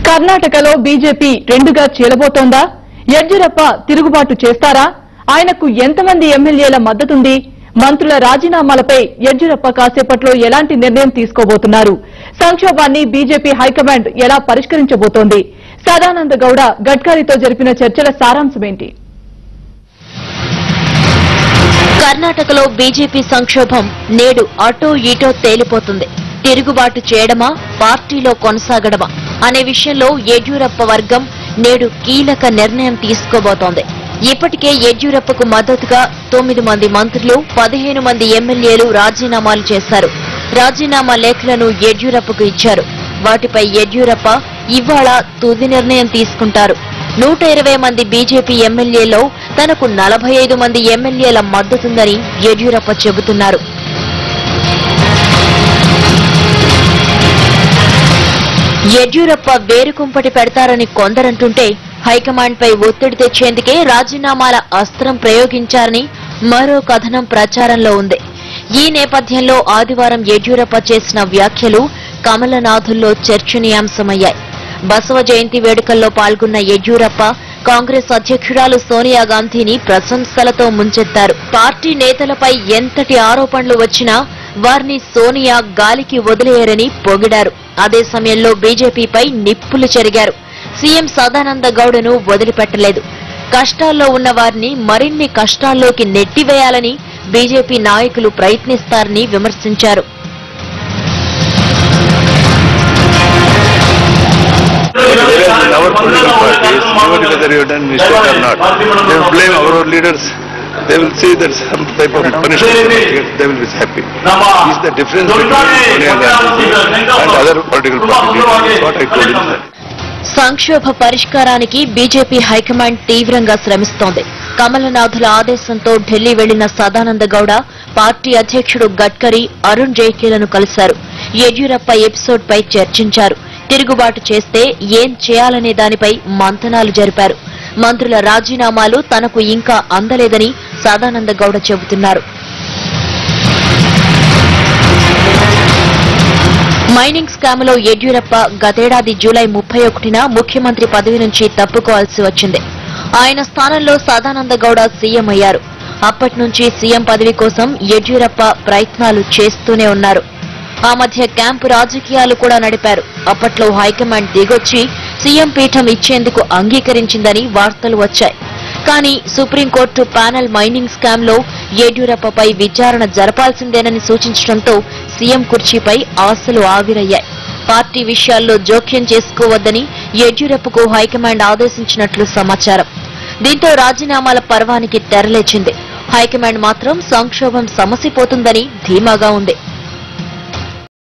కర్ణాటకలో బీజేపీ రెండుగా చీలబోతోందా? యడ్యూరప్ప తిరుగుబాటు చేస్తారా? ఆయనకు ఎంతమంది ఎమ్మెల్యేల మద్దతుంది? మంత్రుల రాజీనామాలపై యడ్యూరప్ప కాసేపట్లో ఎలాంటి నిర్ణయం తీసుకోబోతున్నారు? సంక్షోభాన్ని బీజేపీ హైకమాండ్ ఎలా పరిష్కరించబోతోంది? సదానంద గౌడ గడ్కరీతో జరిపిన చర్చల సారాంశమేంటి? కర్ణాటకలో బీజేపీ సంక్షోభం నేడు అటో ఇటో తేలిపోతుంది. తిరుగుబాటు చేయడమా, పార్టీలో కొనసాగడమా అనే విషయంలో యడ్యూరప్ప వర్గం నేడు కీలక నిర్ణయం తీసుకోబోతోంది. ఇప్పటికే యడ్యూరప్పకు మద్దతుగా 9 మంది మంత్రులు, 15 మంది ఎమ్మెల్యేలు రాజీనామాలు చేశారు. రాజీనామా లేఖలను యడ్యూరప్పకు ఇచ్చారు. వాటిపై యడ్యూరప్ప ఇవాళ తుది నిర్ణయం తీసుకుంటారు. 120 మంది బీజేపీ ఎమ్మెల్యేలో తనకు 45 మంది ఎమ్మెల్యేల మద్దతుందని యడ్యూరప్ప చెబుతున్నారు. యడ్యూరప్ప వేరుకుంపటి పెడతారని కొందరంటుంటే, హైకమాండ్ పై ఒత్తిడి తెచ్చేందుకే రాజీనామాల అస్త్రం ప్రయోగించారని మరో కథనం ప్రచారంలో ఉంది. ఈ నేపథ్యంలో ఆదివారం యడ్యూరప్ప చేసిన వ్యాఖ్యలు కమలనాథుల్లో చర్చనీయాంశమయ్యాయి. బసవ జయంతి వేడుకల్లో పాల్గొన్న యడ్యూరప్ప కాంగ్రెస్ అధ్యక్షురాలు సోనియా గాంధీని ప్రశంసలతో ముంచెత్తారు. పార్టీ నేతలపై ఎంతటి ఆరోపణలు వచ్చినా వారిని సోనియా గాలికి వదిలేయరని పొగిడారు. అదే సమయంలో బీజేపీపై నిప్పులు చెరిగారు. సీఎం సదానంద గౌడను వదిలిపెట్టలేదు. కష్టాల్లో ఉన్న వారిని మరిన్ని కష్టాల్లోకి నెట్టివేయాలని బీజేపీ నాయకులు ప్రయత్నిస్తారని విమర్శించారు. Our political parties, even whether you have done mistake or not, they will blame our leaders. They will see that some type of punishment they will be happy. This is the difference between Sonia Gandhi and other political party leaders. That's what I told him. సంక్షోభ పరిష్కారానికి BJP high command తీవ్రంగా శ్రమిస్తోంది. కమలనాథుల ఆదేశంతో ఢిల్లీ వెళ్లిన Sadananda Gowda party అధ్యక్షుడు గడ్కరీ, అరుణ్ జైట్లీలను కలిశారు. Yediyurappa episode పై చర్చించారు. తిరుగుబాటు చేస్తే ఏం చేయాలనే దానిపై మంతనాలు జరిపారు. మంత్రుల రాజీనామాలు తనకు ఇంకా అందలేదని సదానంద గౌడ చెబుతున్నారు. మైనింగ్ స్కామ్లో యడ్యూరప్ప గతేడాది జూలై 31న ముఖ్యమంత్రి పదవి నుంచి తప్పుకోవాల్సి వచ్చింది. ఆయన స్థానంలో సదానంద గౌడ సీఎం అయ్యారు. అప్పటి నుంచి సీఎం పదవి కోసం యడ్యూరప్ప ప్రయత్నాలు చేస్తూనే ఉన్నారు. ఆ మధ్య క్యాంపు రాజకీయాలు కూడా నడిపారు. అప్పట్లో హైకమాండ్ దిగొచ్చి సీఎం పీఠం ఇచ్చేందుకు అంగీకరించిందని వార్తలు వచ్చాయి. కానీ సుప్రీంకోర్టు ప్యానెల్ మైనింగ్ స్కామ్లో యడ్యూరప్పపై విచారణ జరపాల్సిందేనని సూచించడంతో సీఎం కుర్చీపై ఆశలు ఆవిరయ్యాయి. పార్టీ విషయాల్లో జోక్యం చేసుకోవద్దని యడ్యూరప్పకు హైకమాండ్ ఆదేశించినట్లు సమాచారం. దీంతో రాజీనామాల పర్వానికి తెరలేచింది. హైకమాండ్ మాత్రం సంక్షోభం సమసిపోతుందని ధీమాగా ఉంది.